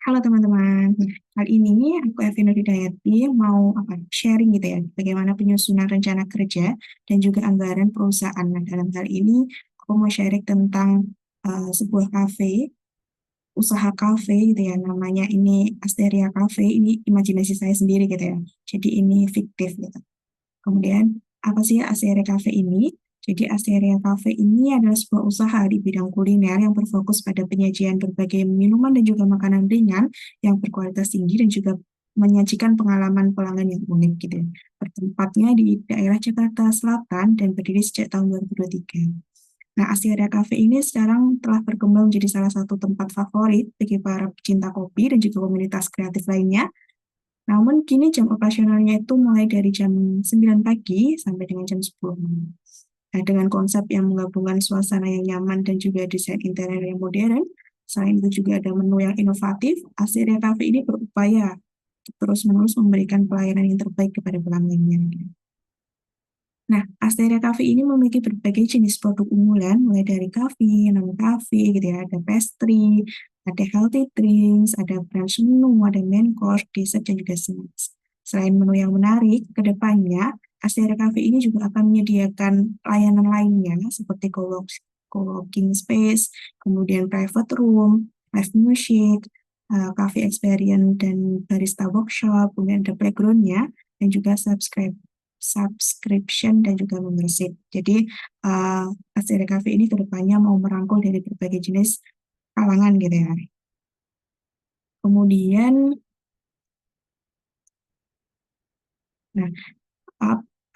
Halo teman-teman. Nah, kali ini aku Evin Hidayati mau sharing gitu ya, bagaimana penyusunan rencana kerja dan juga anggaran perusahaan. Nah, dalam hal ini aku mau sharing tentang sebuah kafe, usaha kafe gitu ya, namanya ini Asteria Cafe. Ini imajinasi saya sendiri gitu ya. Jadi ini fiktif gitu. Kemudian, apa sih Asteria Cafe ini? Jadi, Asteria Cafe ini adalah sebuah usaha di bidang kuliner yang berfokus pada penyajian berbagai minuman dan juga makanan ringan yang berkualitas tinggi dan juga menyajikan pengalaman pelanggan yang unik gitu ya. Bertempatnya di daerah Jakarta Selatan dan berdiri sejak tahun 2023. Nah, Asteria Cafe ini sekarang telah berkembang menjadi salah satu tempat favorit bagi para pecinta kopi dan juga komunitas kreatif lainnya. Namun kini jam operasionalnya itu mulai dari jam 9 pagi sampai dengan jam 10 malam. Nah, dengan konsep yang menggabungkan suasana yang nyaman dan juga desain interior yang modern, selain itu juga ada menu yang inovatif, Asteria Cafe ini berupaya terus-menerus memberikan pelayanan yang terbaik kepada pelanggannya. Nah, Asteria Cafe ini memiliki berbagai jenis produk unggulan, mulai dari coffee, non-coffee, gitu ya, ada pastry, ada healthy drinks, ada brunch menu, ada main course, dessert, dan juga snacks. Selain menu yang menarik, ke depannya, Asteria Cafe ini juga akan menyediakan layanan lainnya, seperti co-working space, kemudian private room, live music, cafe experience, dan barista workshop, kemudian ada playground-nya, dan juga subscription dan juga membership. Jadi Asteria Cafe ini kedepannya mau merangkul dari berbagai jenis kalangan gitu ya. Kemudian, nah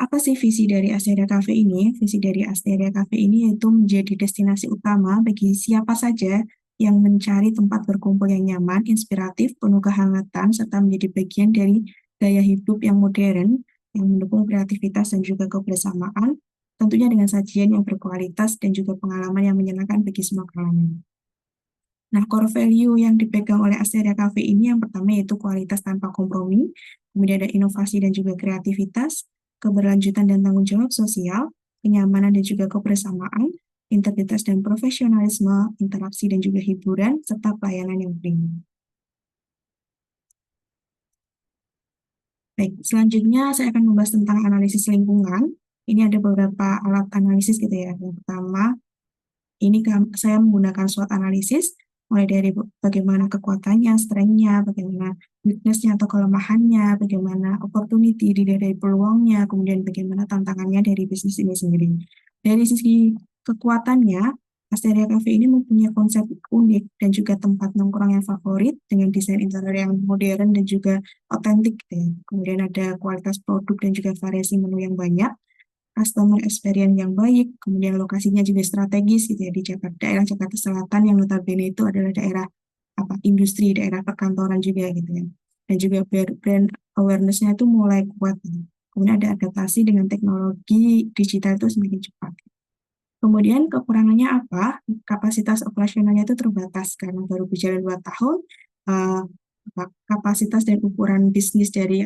apa sih visi dari Asteria Cafe ini? Visi dari Asteria Cafe ini yaitu menjadi destinasi utama bagi siapa saja yang mencari tempat berkumpul yang nyaman, inspiratif, penuh kehangatan, serta menjadi bagian dari gaya hidup yang modern, yang mendukung kreativitas dan juga kebersamaan, tentunya dengan sajian yang berkualitas dan juga pengalaman yang menyenangkan bagi semua kalangan. Nah, core value yang dipegang oleh Asteria Cafe ini yang pertama yaitu kualitas tanpa kompromi, kemudian ada inovasi dan juga kreativitas, keberlanjutan dan tanggung jawab sosial, kenyamanan dan juga kebersamaan, integritas dan profesionalisme, interaksi dan juga hiburan, serta pelayanan yang premium. Baik, selanjutnya saya akan membahas tentang analisis lingkungan. Ini ada beberapa alat analisis gitu ya. Yang pertama, ini saya menggunakan SWOT analisis, mulai dari bagaimana kekuatannya, strength-nya, bagaimana weakness-nya atau kelemahannya, bagaimana opportunity dari peluangnya, kemudian bagaimana tantangannya dari bisnis ini sendiri. Dari sisi kekuatannya, Asteria Cafe ini mempunyai konsep unik dan juga tempat nongkrong yang favorit dengan desain interior yang modern dan juga otentik. Kemudian ada kualitas produk dan juga variasi menu yang banyak, customer experience yang baik, kemudian lokasinya juga strategis gitu ya di Jakarta, daerah Jakarta Selatan yang notabene itu adalah daerah industri, daerah perkantoran juga gitu ya. Dan juga brand awareness-nya itu mulai kuat. Gitu. Kemudian ada adaptasi dengan teknologi digital itu semakin cepat. Kemudian kekurangannya apa? Kapasitas operasionalnya itu terbatas karena baru berjalan 2 tahun. Uh, Kapasitas dan ukuran bisnis dari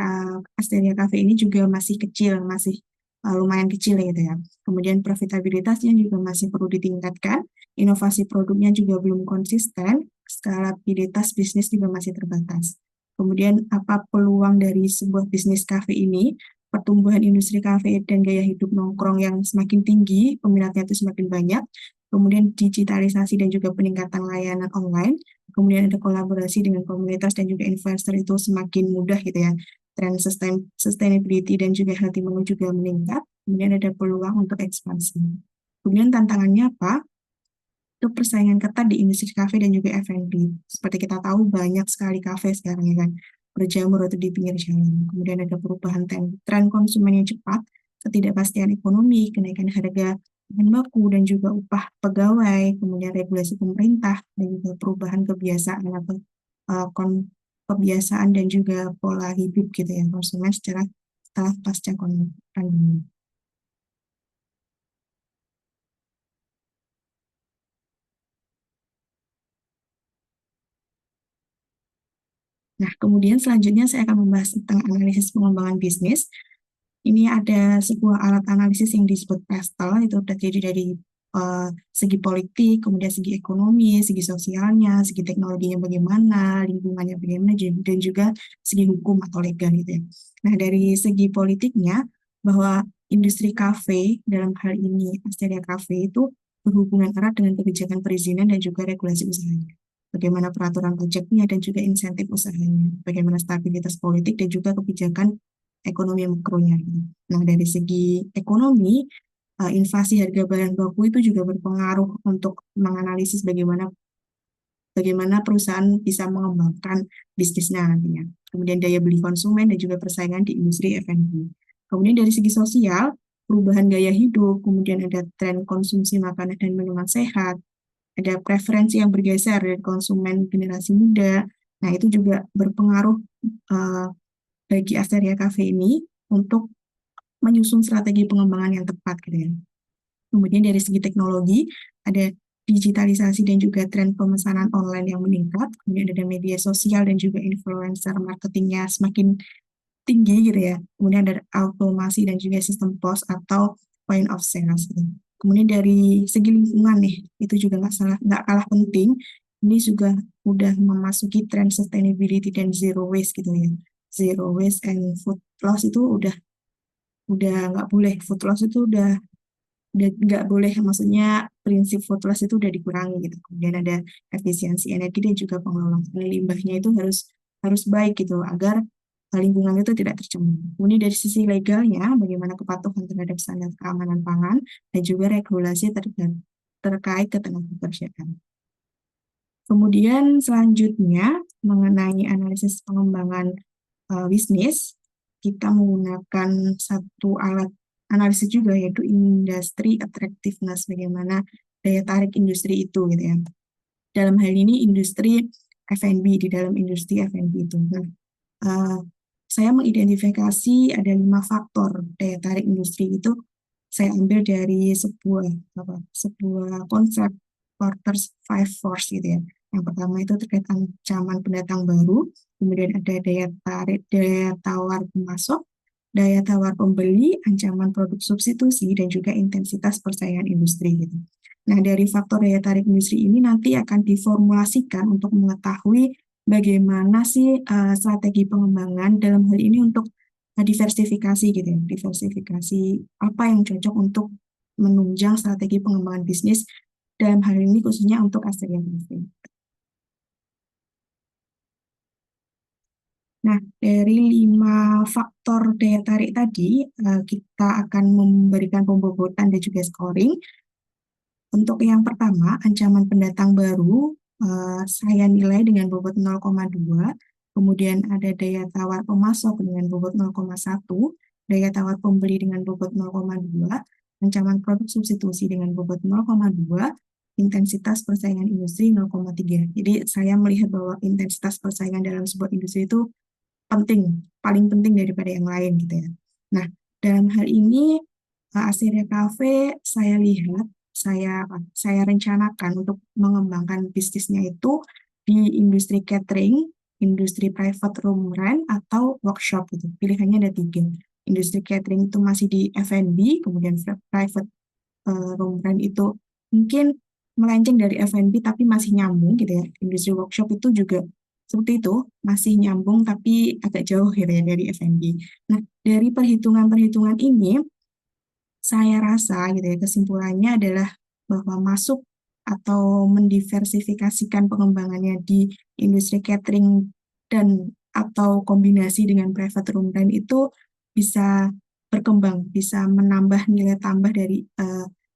Asteria Cafe ini juga masih kecil, masih lumayan kecil gitu ya. Kemudian profitabilitasnya juga masih perlu ditingkatkan, inovasi produknya juga belum konsisten, skalabilitas bisnis juga masih terbatas. Kemudian apa peluang dari sebuah bisnis cafe ini? Pertumbuhan industri kafe dan gaya hidup nongkrong yang semakin tinggi, peminatnya itu semakin banyak, kemudian digitalisasi dan juga peningkatan layanan online, kemudian ada kolaborasi dengan komunitas dan juga investor itu semakin mudah gitu ya. Tren sustainability dan juga healthy menu juga meningkat, kemudian ada peluang untuk ekspansi. Kemudian tantangannya apa? Itu persaingan ketat di industri kafe dan juga F&B. Seperti kita tahu banyak sekali kafe sekarang ya kan, berjamur atau di pinggir jalan. Kemudian ada perubahan tren konsumen yang cepat, ketidakpastian ekonomi, kenaikan harga bahan baku dan juga upah pegawai, kemudian regulasi pemerintah dan juga perubahan kebiasaan atau kebiasaan dan juga pola hidup gitu ya konsumen setelah pasca pandemi. Nah, kemudian selanjutnya saya akan membahas tentang analisis pengembangan bisnis. Ini ada sebuah alat analisis yang disebut Pestel, itu terdiri dari segi politik, kemudian segi ekonomi, segi sosialnya, segi teknologinya bagaimana, lingkungannya bagaimana, dan juga segi hukum atau legal gitu ya. Nah, dari segi politiknya, bahwa industri kafe dalam hal ini Asteria Cafe itu berhubungan erat dengan kebijakan perizinan dan juga regulasi usahanya. Bagaimana peraturan pajaknya dan juga insentif usahanya, bagaimana stabilitas politik dan juga kebijakan ekonomi makronya. Nah, dari segi ekonomi, inflasi harga bahan baku itu juga berpengaruh untuk menganalisis bagaimana perusahaan bisa mengembangkan bisnisnya nantinya. Kemudian daya beli konsumen dan juga persaingan di industri F&B. Kemudian dari segi sosial, perubahan gaya hidup, kemudian ada tren konsumsi makanan dan minuman sehat, ada preferensi yang bergeser dari konsumen generasi muda. Nah, itu juga berpengaruh uh, bagi Asteria Cafe ini untuk menyusun strategi pengembangan yang tepat gitu ya. Kemudian dari segi teknologi, ada digitalisasi dan juga tren pemesanan online yang meningkat, kemudian ada media sosial dan juga influencer marketingnya semakin tinggi gitu ya. Kemudian ada automasi dan juga sistem POS atau point of sales gitu. Kemudian dari segi lingkungan nih, itu juga nggak kalah penting. Ini juga udah memasuki tren sustainability dan zero waste gitu ya. Zero waste and food loss itu udah nggak boleh. Food loss itu udah nggak boleh, maksudnya prinsip food loss itu udah dikurangi gitu. Kemudian ada efisiensi energi dan juga pengelolaan limbahnya itu harus harus baik gitu agar lingkungan itu tidak tercemar. Kemudian dari sisi legalnya, bagaimana kepatuhan terhadap standar keamanan pangan dan juga regulasi terkait ketenagakerjaan. Kemudian selanjutnya mengenai analisis pengembangan bisnis, kita menggunakan satu alat analisis juga yaitu industry attractiveness, bagaimana daya tarik industri itu gitu ya. Dalam hal ini industri F&B, di dalam industri F&B itu. Nah, uh, saya mengidentifikasi ada 5 faktor daya tarik industri itu. Saya ambil dari sebuah konsep Porter's Five Force gitu ya. Yang pertama itu terkait ancaman pendatang baru, kemudian ada daya tawar pemasok, daya tawar pembeli, ancaman produk substitusi, dan juga intensitas persaingan industri gitu. Nah, dari faktor daya tarik industri ini nanti akan diformulasikan untuk mengetahui bagaimana sih strategi pengembangan dalam hal ini untuk diversifikasi gitu ya. Diversifikasi apa yang cocok untuk menunjang strategi pengembangan bisnis dalam hal ini khususnya untuk Asteria Cafe. Nah, dari 5 faktor daya tarik tadi, kita akan memberikan pembobotan dan juga scoring. Untuk yang pertama, ancaman pendatang baru, saya nilai dengan bobot 0,2, kemudian ada daya tawar pemasok dengan bobot 0,1, daya tawar pembeli dengan bobot 0,2, ancaman produk substitusi dengan bobot 0,2, intensitas persaingan industri 0,3. Jadi saya melihat bahwa intensitas persaingan dalam sebuah industri itu penting, paling penting daripada yang lain gitu ya. Nah, dalam hal ini Asteria Cafe saya rencanakan untuk mengembangkan bisnisnya itu di industri catering, industri private room rent atau workshop gitu. Pilihannya ada 3. Industri catering itu masih di F&B, kemudian private room rent itu mungkin melenceng dari F&B tapi masih nyambung gitu ya. Industri workshop itu juga seperti itu, masih nyambung tapi agak jauh gitu ya dari F&B. Nah, dari perhitungan-perhitungan ini, saya rasa gitu ya, kesimpulannya adalah bahwa masuk atau mendiversifikasikan pengembangannya di industri catering dan atau kombinasi dengan private room rent itu bisa berkembang, bisa menambah nilai tambah dari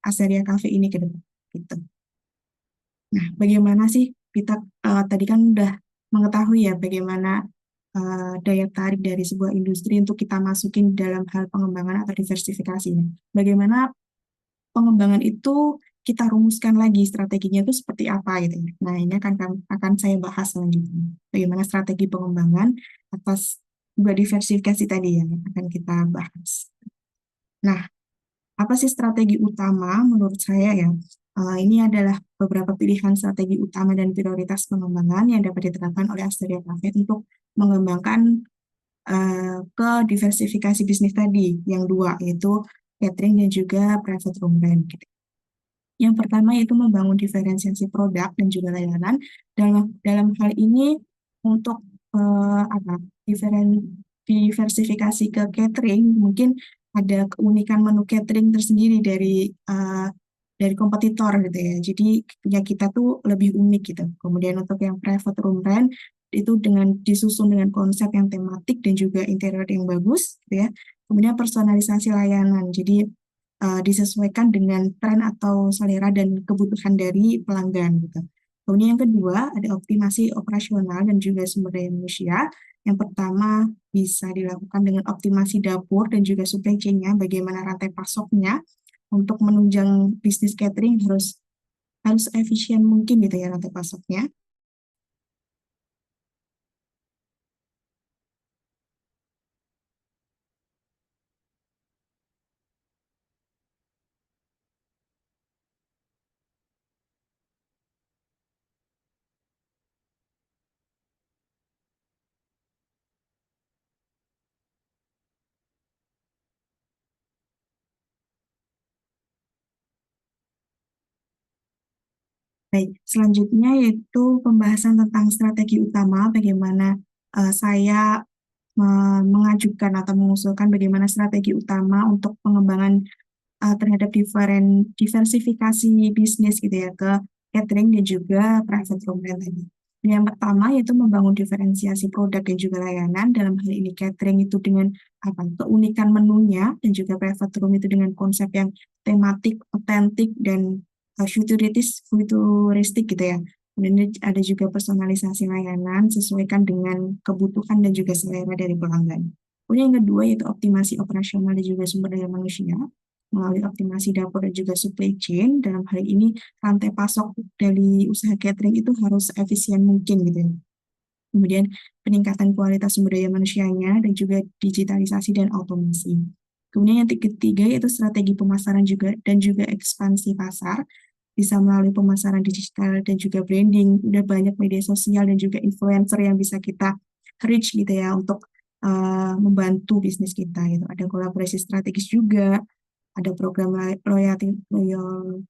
Asteria Cafe ini ke depan. Gitu. Nah, bagaimana sih kita tadi kan udah mengetahui ya bagaimana daya tarik dari sebuah industri untuk kita masukin dalam hal pengembangan atau diversifikasi. Bagaimana pengembangan itu kita rumuskan lagi strateginya itu seperti apa gitu ya. Nah, ini akan saya bahas selanjutnya. Bagaimana strategi pengembangan atas dua diversifikasi tadi yang akan kita bahas. Nah, apa sih strategi utama menurut saya ya? Ini adalah beberapa pilihan strategi utama dan prioritas pengembangan yang dapat diterapkan oleh Asteria Cafe untuk mengembangkan ke diversifikasi bisnis tadi yang 2, yaitu catering dan juga private room rent gitu. Yang pertama yaitu membangun diferensiasi produk dan juga layanan. Dalam hal ini untuk apa diversifikasi ke catering, mungkin ada keunikan menu catering tersendiri dari kompetitor gitu ya. Jadi ya kita tuh lebih unik gitu. Kemudian untuk yang private room rent itu dengan disusun dengan konsep yang tematik dan juga interior yang bagus gitu ya. Kemudian personalisasi layanan. Jadi disesuaikan dengan tren atau selera dan kebutuhan dari pelanggan gitu. Kemudian yang kedua ada optimasi operasional dan juga sumber daya manusia. Yang pertama bisa dilakukan dengan optimasi dapur dan juga supply chain-nya, bagaimana rantai pasoknya untuk menunjang bisnis catering harus harus efisien mungkin gitu ya rantai pasoknya. Baik, selanjutnya yaitu pembahasan tentang strategi utama, bagaimana saya mengajukan atau mengusulkan bagaimana strategi utama untuk pengembangan terhadap diversifikasi bisnis gitu ya ke catering dan juga private room rent tadi. Yang pertama yaitu membangun diferensiasi produk dan juga layanan. Dalam hal ini catering itu dengan apa keunikan menunya dan juga private room itu dengan konsep yang tematik, otentik dan futuristik gitu ya. Kemudian ada juga personalisasi layanan sesuaikan dengan kebutuhan dan juga selera dari pelanggan. Kemudian yang kedua yaitu optimasi operasional dan juga sumber daya manusia melalui optimasi dapur dan juga supply chain. Dalam hal ini rantai pasok dari usaha catering itu harus efisien mungkin gitu ya. Kemudian peningkatan kualitas sumber daya manusianya dan juga digitalisasi dan otomasi. Kemudian yang ketiga yaitu strategi pemasaran juga dan juga ekspansi pasar bisa melalui pemasaran digital dan juga branding. Udah banyak media sosial dan juga influencer yang bisa kita reach gitu ya untuk membantu bisnis kita gitu. Ada kolaborasi strategis juga, ada program loyalty, loyal.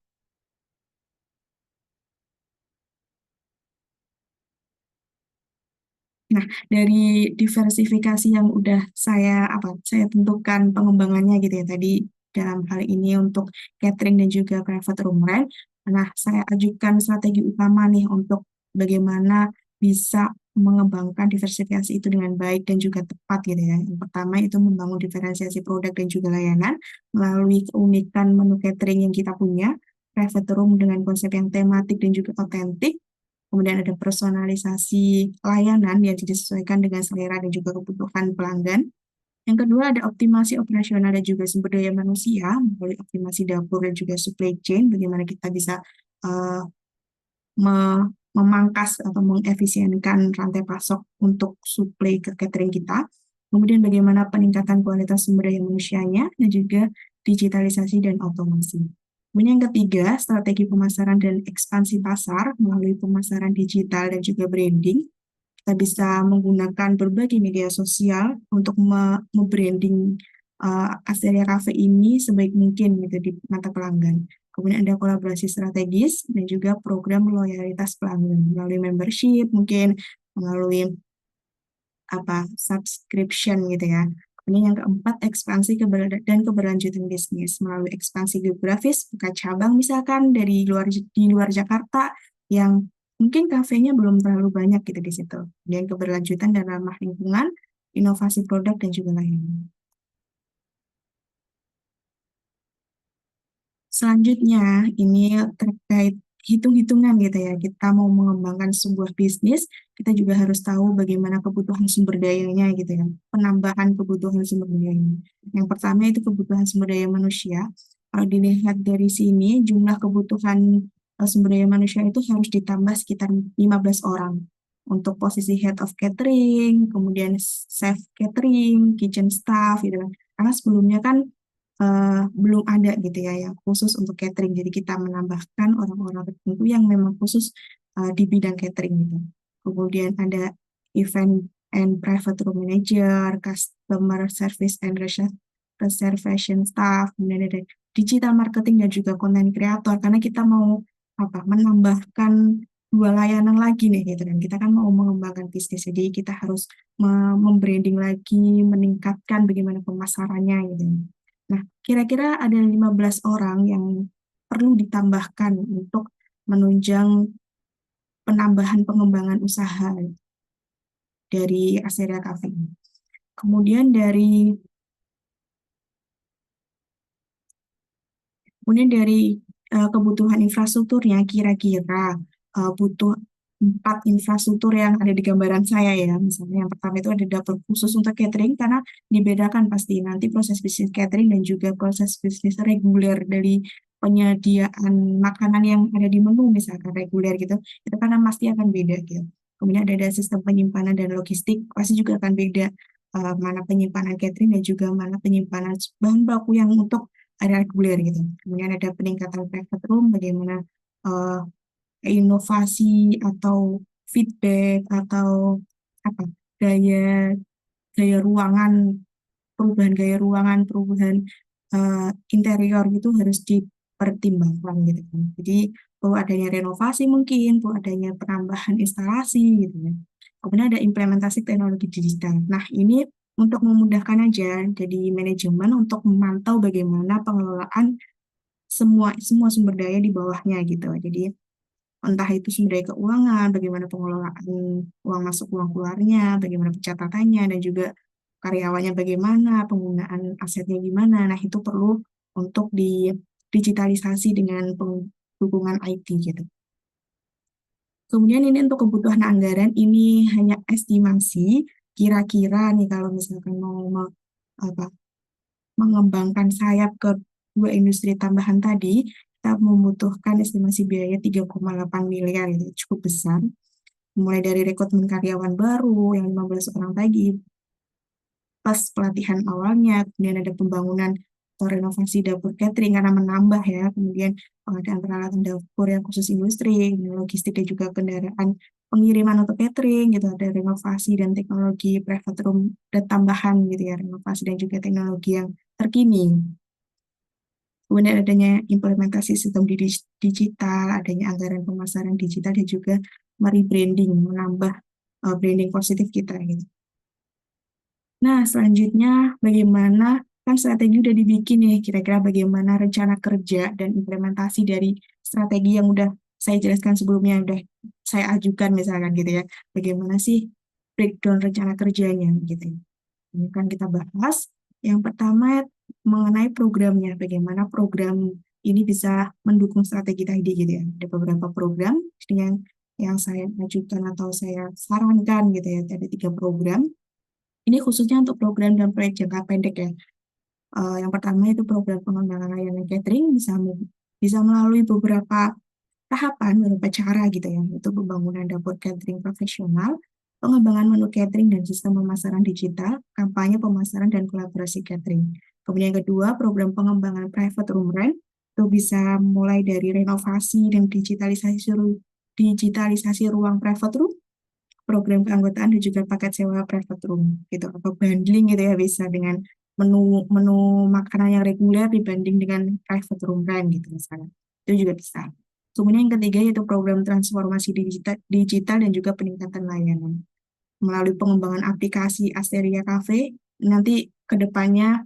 Nah, dari diversifikasi yang udah saya tentukan pengembangannya gitu ya tadi dalam hal ini untuk catering dan juga private room rent. Nah, saya ajukan strategi utama nih untuk bagaimana bisa mengembangkan diversifikasi itu dengan baik dan juga tepat gitu ya. Yang pertama itu membangun diferensiasi produk dan juga layanan melalui keunikan menu catering yang kita punya, private room dengan konsep yang tematik dan juga otentik. Kemudian ada personalisasi layanan yang disesuaikan dengan selera dan juga kebutuhan pelanggan. Yang kedua ada optimasi operasional dan juga sumber daya manusia, melalui optimasi dapur dan juga supply chain, bagaimana kita bisa uh, memangkas atau mengefisienkan rantai pasok untuk suplai ke catering kita. Kemudian bagaimana peningkatan kualitas sumber daya manusianya dan juga digitalisasi dan otomasi. Kemudian yang ketiga, strategi pemasaran dan ekspansi pasar melalui pemasaran digital dan juga branding. Kita bisa menggunakan berbagai media sosial untuk me-branding Asteria Cafe ini sebaik mungkin gitu di mata pelanggan. Kemudian ada kolaborasi strategis dan juga program loyalitas pelanggan melalui membership, mungkin melalui subscription gitu ya. Kemudian yang keempat, ekspansi dan keberlanjutan bisnis melalui ekspansi geografis, buka cabang misalkan di luar Jakarta yang mungkin kafenya belum terlalu banyak gitu di situ. Dan keberlanjutan dan ramah lingkungan, inovasi produk dan juga lainnya. Selanjutnya, ini terkait hitung-hitungan gitu ya. Kita mau mengembangkan sebuah bisnis, kita juga harus tahu bagaimana kebutuhan sumber dayanya gitu ya. Penambahan kebutuhan sumber dayanya. Yang pertama itu kebutuhan sumber daya manusia. Kalau dilihat dari sini, jumlah kebutuhan sumber daya manusia itu harus ditambah sekitar 15 orang. Untuk posisi head of catering, kemudian chef catering, kitchen staff gitu kan. Karena sebelumnya kan belum ada gitu ya yang khusus untuk catering. Jadi kita menambahkan orang-orang tertentu yang memang khusus di bidang catering gitu. Kemudian ada event and private room manager, customer service and reservation staff, kemudian ada digital marketing dan juga content creator, karena kita mau menambahkan dua layanan lagi nih gitu kan. Kita kan mau mengembangkan bisnis, jadi kita harus membranding lagi, meningkatkan bagaimana pemasarannya gitu. Nah, kira-kira ada 15 orang yang perlu ditambahkan untuk menunjang penambahan pengembangan usaha dari Asteria Cafe. Kemudian dari Kemudian dari kebutuhan infrastrukturnya, kira-kira butuh 4 infrastruktur yang ada di gambaran saya ya. Misalnya yang pertama itu ada dapur khusus untuk catering, karena dibedakan pasti nanti proses bisnis catering dan juga proses bisnis reguler dari penyediaan makanan yang ada di menu, misalkan reguler gitu, itu karena pasti akan beda gitu. Kemudian ada sistem penyimpanan dan logistik, pasti juga akan beda, mana penyimpanan catering dan juga mana penyimpanan bahan baku yang untuk area reguler gitu. Kemudian ada peningkatan private room, bagaimana eh, inovasi atau feedback atau apa gaya gaya ruangan, perubahan gaya ruangan, perubahan interior gitu harus dipertimbangkan gitu kan. Jadi perlu adanya renovasi mungkin, perlu adanya penambahan instalasi gitu ya. Kemudian ada implementasi teknologi digital. Nah, ini untuk memudahkan aja, jadi manajemen untuk memantau bagaimana pengelolaan semua semua sumber daya di bawahnya gitu. Jadi entah itu sumber daya keuangan, bagaimana pengelolaan uang masuk uang keluarnya, bagaimana pencatatannya dan juga karyawannya bagaimana, penggunaan asetnya gimana. Nah, itu perlu untuk digitalisasi dengan dukungan IT gitu. Kemudian ini untuk kebutuhan anggaran ini hanya estimasi, kira-kira nih kalau misalkan mau apa, mengembangkan sayap ke dua industri tambahan tadi, kita membutuhkan estimasi biaya 3,8 miliar, itu cukup besar. Mulai dari rekrutmen karyawan baru yang 15 orang tadi, pas pelatihan awalnya, kemudian ada pembangunan atau renovasi dapur catering karena menambah ya, kemudian pengadaan peralatan dapur yang khusus industri, logistik dan juga kendaraan pengiriman untuk catering gitu, ada renovasi dan teknologi private room dan tambahan gitu ya, renovasi dan juga teknologi yang terkini. Kemudian adanya implementasi sistem digital, adanya anggaran pemasaran digital dan juga merebranding, menambah branding positif kita gitu. Nah, selanjutnya bagaimana kan strategi udah dibikin nih, kira-kira bagaimana rencana kerja dan implementasi dari strategi yang udah saya jelaskan sebelumnya, udah saya ajukan misalkan gitu ya. Bagaimana sih breakdown rencana kerjanya gitu ya. Ini kan kita bahas. Yang pertama mengenai programnya, bagaimana program ini bisa mendukung strategi tadi gitu ya. Ada beberapa program yang saya ajukan atau saya sarankan gitu ya. Ada 3 program. Ini khususnya untuk program dan proyek jangka pendek ya. Yang pertama itu program pengembangan layanan catering bisa melalui beberapa tahapan, beberapa cara gitu ya. Itu pembangunan dapur catering profesional, pengembangan menu catering dan sistem pemasaran digital, kampanye pemasaran dan kolaborasi catering. Kemudian yang kedua, program pengembangan private room rent, itu bisa mulai dari renovasi dan digitalisasi ruang private room, program keanggotaan dan juga paket sewa private room gitu, atau bundling gitu ya, bisa dengan menu menu makanan yang reguler dibanding dengan private room rent gitu misalnya, itu juga bisa. Kemudian yang ketiga yaitu program transformasi digital dan juga peningkatan layanan melalui pengembangan aplikasi Asteria Cafe. Nanti kedepannya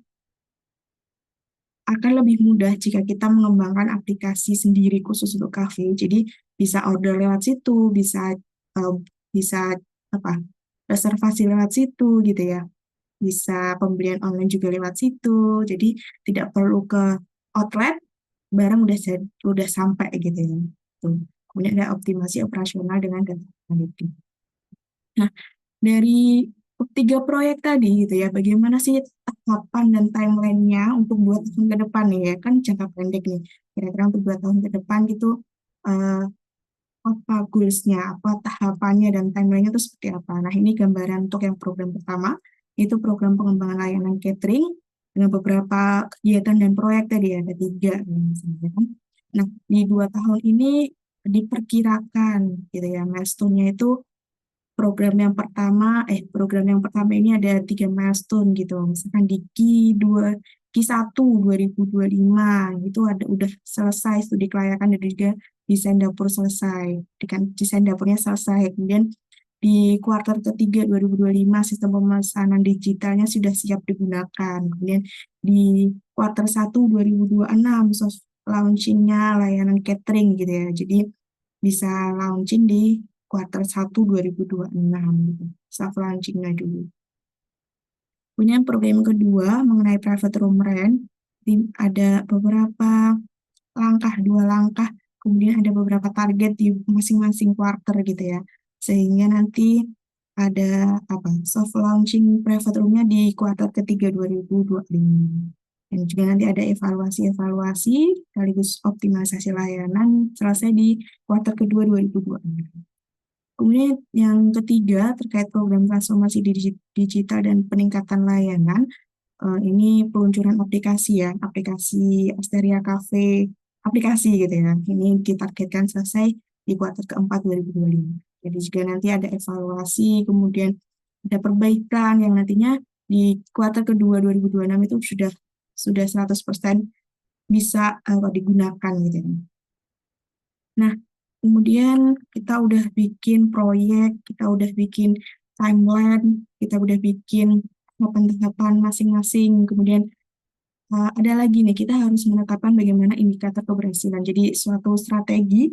akan lebih mudah jika kita mengembangkan aplikasi sendiri khusus untuk kafe. Jadi bisa order lewat situ, eh, bisa apa reservasi lewat situ gitu ya. Bisa pembelian online juga lewat situ. Jadi tidak perlu ke outlet, barang udah sampai gitu ya. Tuh. Kemudian ada optimasi operasional dengan data analytics. Nah, dari 3 proyek tadi gitu ya, bagaimana sih tahapan dan timelinenya untuk 2 tahun ke depan nih ya, kan jangka pendek nih. Kira-kira untuk 2 tahun ke depan gitu, eh, apa goalsnya, apa tahapannya dan timelinenya itu seperti apa. Nah, ini gambaran untuk yang program pertama, itu program pengembangan layanan catering dengan beberapa kegiatan dan proyek tadi ya, ada 3 ya, misalnya kan. Nah, di 2 tahun ini diperkirakan gitu ya, milestone-nya itu program yang pertama ini ada 3 milestone gitu. Misalkan di Q1 2025 itu udah selesai studi kelayakan dan juga desain dapur selesai. Dengan desain dapurnya selesai. Kemudian di kuartal ketiga 2025 sistem pemesanan digitalnya sudah siap digunakan. Kemudian di kuartal 1 2026 soft launchingnya layanan catering gitu ya. Jadi bisa launching di kuartal 1 2026 gitu. Soft launchingnya dulu. Kemudian program kedua mengenai private room rent, ada beberapa langkah, 2 langkah, kemudian ada beberapa target di masing-masing quarter gitu ya. Sehingga nanti ada soft launching private room-nya di kuartal ketiga 2025. Dan juga nanti ada evaluasi-evaluasi sekaligus optimalisasi layanan selesai di kuartal kedua 2026. Kemudian yang ketiga terkait program transformasi digital dan peningkatan layanan, ini peluncuran aplikasi ya, aplikasi Asteria Cafe, aplikasi gitu ya. Ini ditargetkan selesai di kuartal keempat 2025. Jadi juga nanti ada evaluasi, kemudian ada perbaikan yang nantinya di kuartal kedua 2026 itu sudah 100% bisa digunakan gitu ya. Nah, kemudian kita udah bikin proyek, kita udah bikin timeline, kita udah bikin tahapan-tahapan masing-masing. Kemudian ada lagi nih, kita harus menetapkan bagaimana indikator keberhasilan. Jadi suatu strategi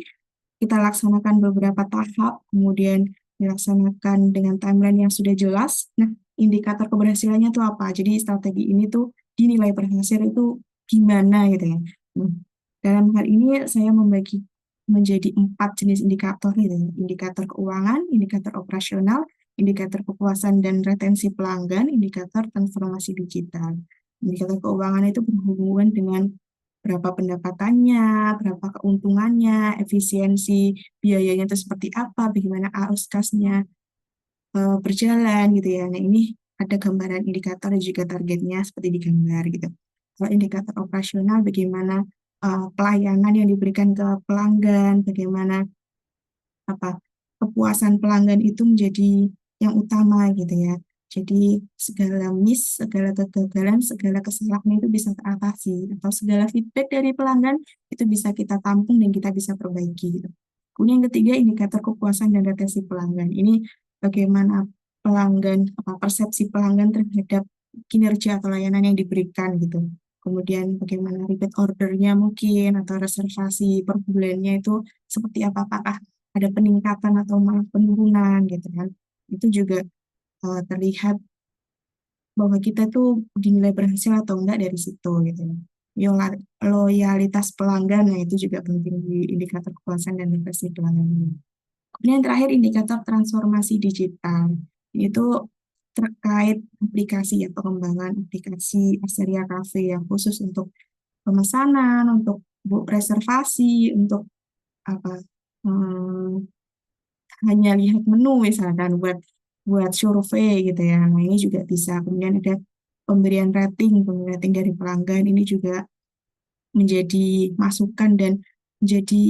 kita laksanakan beberapa tahap, kemudian dilaksanakan dengan timeline yang sudah jelas. Nah, indikator keberhasilannya itu apa? Jadi strategi ini tuh dinilai berhasil itu gimana gitu ya. Nah, dalam hal ini saya membagi menjadi 4 jenis indikator gitu ya. Indikator keuangan, indikator operasional, indikator kepuasan dan retensi pelanggan, indikator transformasi digital. Indikator keuangan itu berhubungan dengan berapa pendapatannya, berapa keuntungannya, efisiensi biayanya itu seperti apa, bagaimana arus kasnya berjalan gitu ya. Nah ini ada gambaran indikator dan juga targetnya seperti di gambar gitu. Kalau indikator operasional bagaimana pelayanan yang diberikan ke pelanggan, bagaimana apa kepuasan pelanggan itu menjadi yang utama gitu ya. Jadi segala miss, segala kegagalan, segala kesalahan itu bisa teratasi atau segala feedback dari pelanggan itu bisa kita tampung dan kita bisa perbaiki gitu. Kemudian yang ketiga indikator kepuasan dan retensi pelanggan. Ini bagaimana pelanggan persepsi pelanggan terhadap kinerja atau layanan yang diberikan gitu. Kemudian bagaimana repeat ordernya mungkin atau reservasi per bulannya itu seperti apa, apakah ada peningkatan atau malah penurunan gitu kan. Itu juga terlihat bahwa kita tuh dinilai berhasil atau enggak dari situ gitu ya. Loyalitas pelanggan, nah itu juga penting di indikator kepuasan dan retensi pelanggan ini. Kemudian yang terakhir indikator transformasi digital, itu terkait aplikasi ya, pengembangan aplikasi Asteria Cafe yang khusus untuk pemesanan, untuk reservasi, untuk apa hmm, hanya lihat menu misalkan buat buat survei gitu ya. Nah, ini juga bisa. Kemudian ada pemberian rating dari pelanggan ini juga menjadi masukan dan menjadi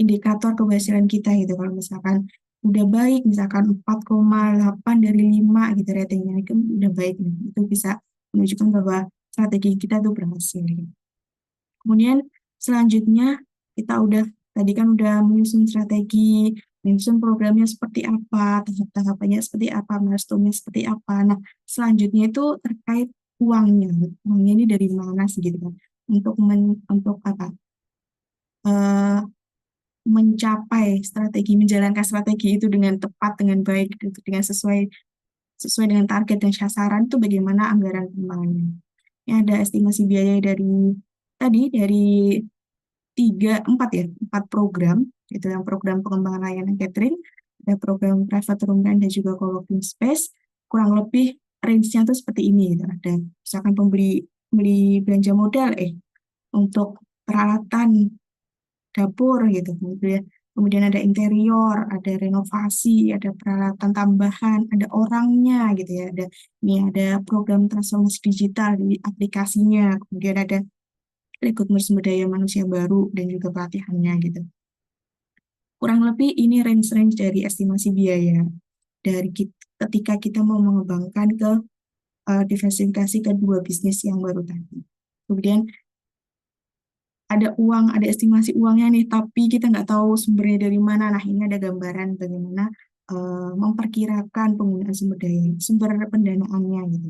indikator keberhasilan kita gitu. Kalau misalkan udah baik, misalkan 4,8 dari 5 gitu ratingnya, itu udah baik nih. Itu bisa menunjukkan bahwa strategi kita tuh berhasil. Kemudian selanjutnya kita tadi kan udah menyusun strategi, menyusun programnya seperti apa, tahap-tahapannya seperti apa, milestone-nya seperti apa. Nah, selanjutnya itu terkait uangnya. Uangnya ini dari mana sih gitu kan? Untuk apa? eh, Mencapai strategi, menjalankan strategi itu dengan tepat, dengan baik, dengan sesuai sesuai dengan target dan sasaran itu bagaimana anggaran pengembangannya. Ini ada estimasi biaya dari 4 program, itu yang program pengembangan layanan catering, ada program private room rent dan juga co-working space, kurang lebih range-nya tuh seperti ini, gitu. Ada misalkan beli belanja modal, untuk peralatan dapur gitu, kemudian ada interior, ada renovasi, ada peralatan tambahan, ada orangnya gitu ya, ada program transformasi digital di aplikasinya, kemudian ada rekrutmen sumber daya manusia baru dan juga pelatihannya gitu. Kurang lebih ini range-range dari estimasi biaya ketika kita mau mengembangkan ke diversifikasi kedua bisnis yang baru tadi. Kemudian ada uang, ada estimasi uangnya nih, tapi kita nggak tahu sumbernya dari mana. Nah, ini ada gambaran bagaimana memperkirakan penggunaan sumber daya, sumber pendanaannya gitu.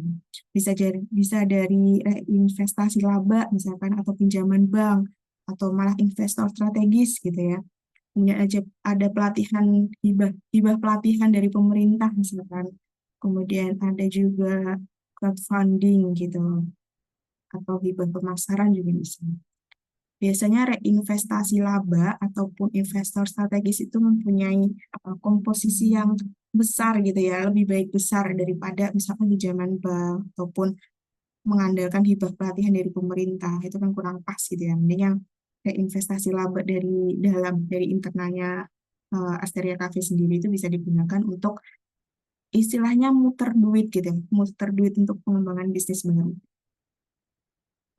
Bisa dari investasi laba misalkan atau pinjaman bank atau malah investor strategis gitu ya. Kemudian ada pelatihan hibah hibah pelatihan dari pemerintah misalkan. Kemudian ada juga crowdfunding gitu atau hibah pemasaran juga bisa. Biasanya reinvestasi laba ataupun investor strategis itu mempunyai komposisi yang besar gitu ya, lebih baik besar daripada misalkan di zaman bank ataupun mengandalkan hibah pelatihan dari pemerintah. Itu kan kurang pas gitu ya. Mending yang reinvestasi laba dari internalnya Asteria Cafe sendiri itu bisa digunakan untuk istilahnya muter duit gitu ya, muter duit untuk pengembangan bisnis baru.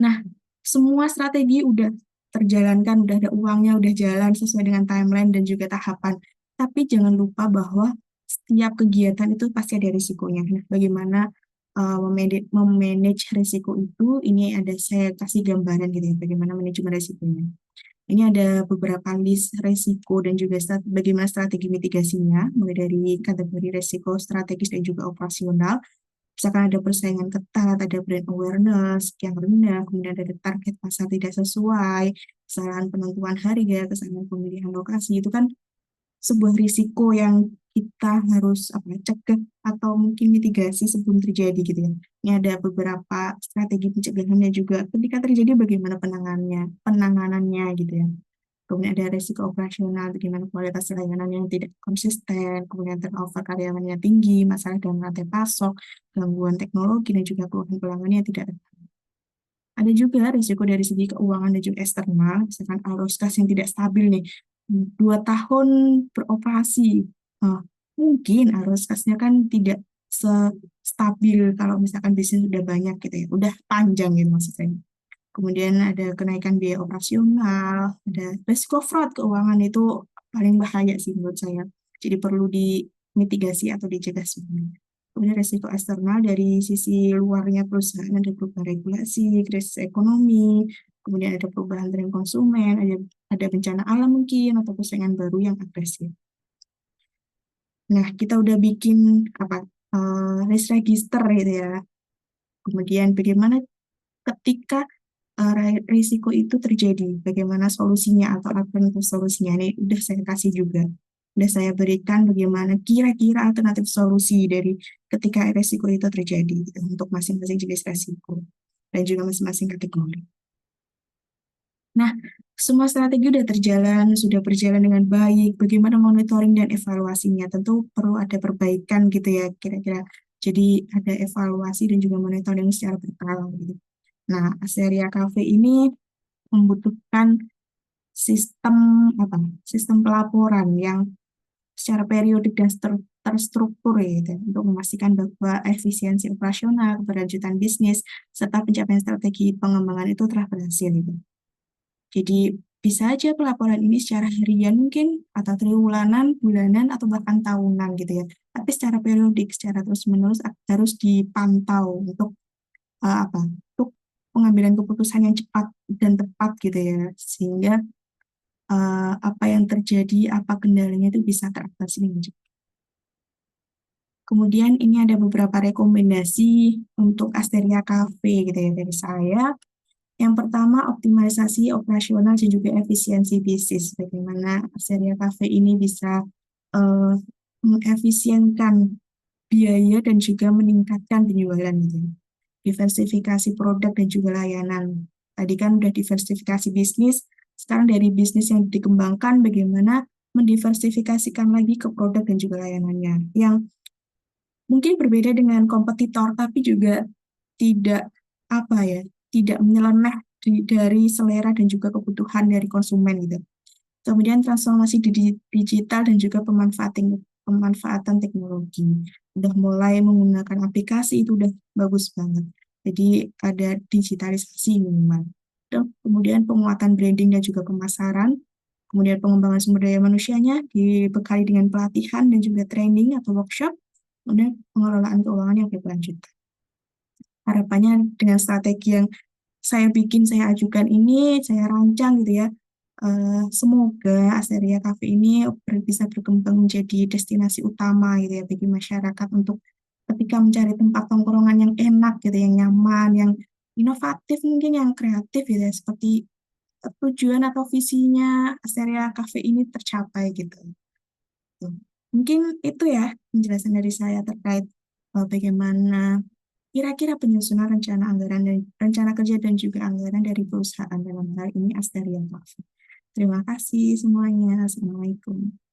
Nah, semua strategi udah terjalankan, udah ada uangnya, udah jalan sesuai dengan timeline dan juga tahapan. Tapi jangan lupa bahwa setiap kegiatan itu pasti ada risikonya. Nah, bagaimana memanage risiko itu, ini ada saya kasih gambaran gitu ya, bagaimana manajemen risikonya. Ini ada beberapa list risiko dan juga bagaimana strategi mitigasinya, mulai dari kategori risiko strategis dan juga operasional. Misalkan ada persaingan ketat, ada brand awareness yang rendah, kemudian ada target pasar tidak sesuai, kesalahan penentuan harga, kesalahan pemilihan lokasi, itu kan sebuah risiko yang kita harus cegah atau mungkin mitigasi sebelum terjadi gitu ya. Ini ada beberapa strategi pencegahannya juga. Ketika terjadi bagaimana penanganannya gitu ya. Kemudian ada risiko operasional, bagaimana kualitas layanan yang tidak konsisten, kemudian turnover karyawannya tinggi, masalah dalam rantai pasok, gangguan teknologi, dan juga keluhan pelanggan yang tidak. Ada juga risiko dari segi keuangan dan juga eksternal, misalkan arus kas yang tidak stabil nih, 2 tahun beroperasi. Nah, mungkin arus kasnya kan tidak stabil kalau misalkan bisnis udah banyak gitu ya, udah panjang gitu maksud saya. Kemudian ada kenaikan biaya operasional, ada risiko fraud keuangan itu paling bahaya sih menurut saya. Jadi perlu dimitigasi atau dicegah sebenarnya. Kemudian risiko eksternal dari sisi luarnya perusahaan ada perubahan regulasi, krisis ekonomi, kemudian ada perubahan tren konsumen, ada bencana alam mungkin atau persaingan baru yang agresif. Nah, kita udah bikin risk register gitu ya. Kemudian bagaimana ketika risiko itu terjadi, bagaimana solusinya atau alternatif solusinya. Ini udah saya kasih juga. Udah saya berikan bagaimana kira-kira alternatif solusi dari ketika risiko itu terjadi gitu, untuk masing-masing jenis risiko dan juga masing-masing kategori. Nah, semua strategi sudah berjalan dengan baik. Bagaimana monitoring dan evaluasinya? Tentu perlu ada perbaikan gitu ya, kira-kira. Jadi ada evaluasi dan juga monitoring secara berkala gitu. Nah, Asteria Cafe ini membutuhkan sistem sistem pelaporan yang secara periodik dan terstruktur ya, gitu, untuk memastikan bahwa efisiensi operasional, keberlanjutan bisnis, serta pencapaian strategi pengembangan itu telah berhasil gitu. Jadi bisa aja pelaporan ini secara harian mungkin atau triwulanan, bulanan atau bahkan tahunan gitu ya. Tapi secara periodik, secara terus-menerus harus dipantau untuk untuk pengambilan keputusan yang cepat dan tepat gitu ya, sehingga apa yang terjadi, apa kendalanya itu bisa teratasi dengan cepat. Kemudian ini ada beberapa rekomendasi untuk Asteria Cafe gitu ya dari saya. Yang pertama, optimalisasi operasional dan juga efisiensi bisnis. Bagaimana Asteria Cafe ini bisa uh, mengefisienkan biaya dan juga meningkatkan penjualan gitu. Diversifikasi produk dan juga layanan. Tadi kan udah diversifikasi bisnis, sekarang dari bisnis yang dikembangkan bagaimana mendiversifikasikan lagi ke produk dan juga layanannya yang mungkin berbeda dengan kompetitor tapi juga tidak tidak menyeleneh dari selera dan juga kebutuhan dari konsumen gitu. Kemudian transformasi digital dan juga pemanfaatan teknologi. Udah mulai menggunakan aplikasi itu udah bagus banget. Jadi ada digitalisasi minimal. Dan kemudian penguatan branding dan juga pemasaran. Kemudian pengembangan sumber daya manusianya dibekali dengan pelatihan dan juga training atau workshop. Kemudian pengelolaan keuangan yang berkelanjutan. Harapannya dengan strategi yang saya bikin, saya ajukan ini, saya rancang gitu ya. Semoga Asteria Cafe ini bisa berkembang menjadi destinasi utama gitu ya bagi masyarakat untuk ketika mencari tempat tongkrongan yang enak gitu, yang nyaman, yang inovatif mungkin yang kreatif gitu ya, seperti tujuan atau visinya Asteria Cafe ini tercapai gitu. Tuh. Mungkin itu ya penjelasan dari saya terkait bagaimana kira-kira penyusunan rencana anggaran dan rencana kerja dan juga anggaran dari perusahaan dalam hal ini Asteria Cafe. Terima kasih semuanya. Assalamualaikum.